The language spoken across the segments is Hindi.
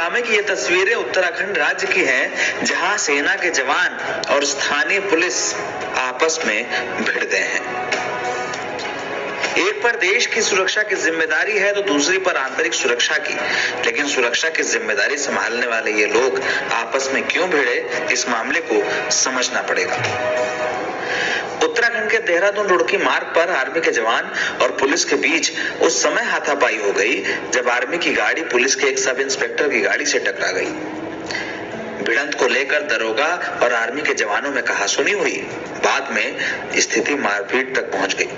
हंगामे की ये तस्वीरें उत्तराखंड राज्य की हैं, जहां सेना के जवान और स्थानीय पुलिस आपस में भिड़ गए हैं। एक पर देश की सुरक्षा की जिम्मेदारी है तो दूसरी पर आंतरिक सुरक्षा की, लेकिन सुरक्षा की जिम्मेदारी संभालने वाले ये लोग आपस में क्यों भिड़े, इस मामले को समझना पड़ेगा। उत्तराखंड के देहरादून रुड़की मार्ग पर आर्मी के जवान और पुलिस के बीच उस समय हाथापाई हो गई जब आर्मी की गाड़ी पुलिस के एक सब इंस्पेक्टर की गाड़ी से टकरा गई। भिड़ंत को लेकर दरोगा और आर्मी के जवानों में कहासुनी हुई। बाद में स्थिति मारपीट तक पहुंच गई।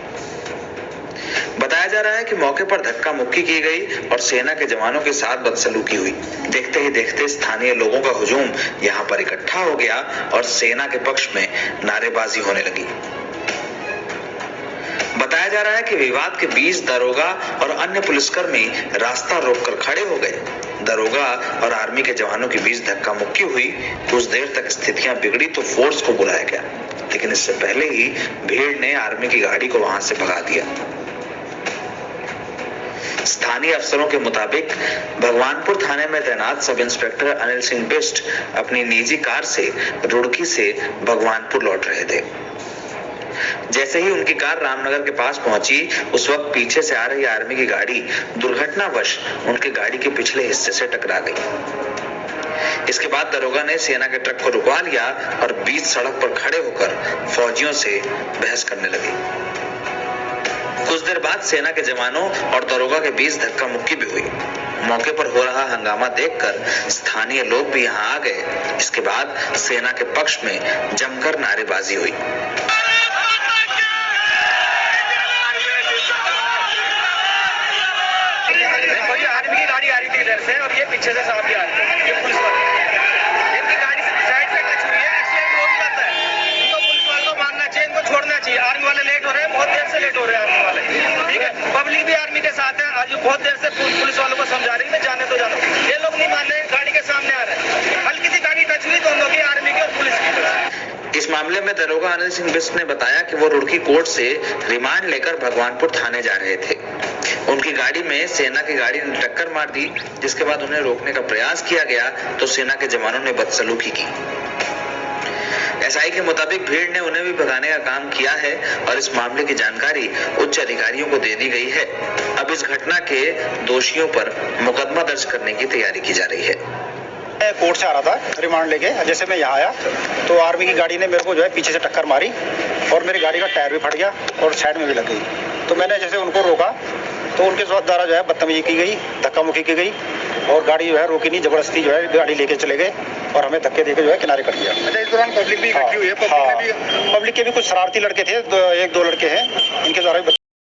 बताया जा रहा है कि मौके पर धक्का मुक्की की गई और सेना के जवानों के साथ बदसलूकी हुई। देखते ही देखते स्थानीय लोगों का हुजूम यहां पर इकट्ठा हो गया और सेना के पक्ष में नारेबाजी होने लगी। बताया जा रहा है कि विवाद के बीच दरोगा और अन्य पुलिसकर्मी रास्ता रोककर खड़े हो गए। दरोगा और आर्मी के जवानों के बीच धक्का मुक्की हुई। कुछ देर तक स्थितियां बिगड़ी तो फोर्स को बुलाया गया, लेकिन इससे पहले ही भीड़ ने आर्मी की गाड़ी को वहां से भगा दिया। स्थानीय अफसरों के मुताबिक भगवानपुर थाने में तैनात सब इंस्पेक्टर अनिल सिंह बिष्ट अपनी निजी कार से रुड़की से भगवानपुर लौट रहे थे। जैसे ही उनकी कार रामनगर के पास पहुंची, उस वक्त पीछे से आ रही आर्मी की गाड़ी दुर्घटनावश उनकी गाड़ी के पिछले हिस्से से टकरा गई। इसके बाद दरोगा ने सेना के ट्रक को रुकवा लिया और बीच सड़क पर खड़े होकर फौजियों से बहस करने लगे। कुछ देर बाद सेना के जवानों और दरोगा के बीच धक्का मुक्की भी हुई। मौके पर हो रहा हंगामा देखकर स्थानीय लोग भी यहां आ गए। इसके बाद सेना के पक्ष में जमकर नारेबाजी हुई। आर्मी की गाड़ी आ रही थी इधर से और ये पीछे से साथ ही आ रहे थे। ये पुलिस वाले इनकी गाड़ी साइड से टच हुई है, एक्सीडेंट हो जाता है। इनको पुलिस वालों को मानना चाहिए, इनको छोड़ना चाहिए। आर्मी वाले लेट हो रहे हैं, बहुत देर से लेट हो रहे हैं आर्मी वाले, ठीक है। पब्लिक भी आर्मी के साथ है। आज बहुत देर से पुलिस वालों को समझा रही है जाने तो जानो, ये लोग नहीं मान रहे, गाड़ी के सामने आ रहे हैं। हल्की सी गाड़ी टच हुई दोनों की, आर्मी की और पुलिस की। इस मामले में दरोगा अनिल सिंह बिष्ट ने बताया कि वो रुड़की कोर्ट से रिमांड लेकर भगवानपुर थाने जा रहे थे। उनकी गाड़ी में सेना की गाड़ी ने टक्कर मार दी, जिसके बाद उन्हें रोकने का प्रयास किया गया तो सेना के जवानों ने बदसलूकी की। एसआई के मुताबिक भीड़ ने उन्हें भी भगाने का काम किया है और इस मामले की जानकारी उच्च अधिकारियों को दे दी गई है। अब इस घटना के दोषियों पर मुकदमा दर्ज करने की तैयारी की जा रही है। कोर्ट से आ रहा था रिमांड लेके, जैसे मैं यहाँ आया तो आर्मी की गाड़ी ने मेरे को जो है पीछे से टक्कर मारी और मेरी गाड़ी का टायर भी फट गया और साइड में भी लग गई। तो मैंने जैसे उनको रोका तो उनके द्वारा जो है बदतमीजी की गई, धक्का मुक्की की गई और गाड़ी जो है रोकी नहीं, जबरदस्ती जो है गाड़ी लेके चले गए और हमें धक्के देके जो है किनारे कर दिया। अच्छा, इस दौरान पब्लिक भी इकट्ठी हुई है। पब्लिक के भी कुछ शरारती लड़के थे, एक दो लड़के हैं, इनके द्वारा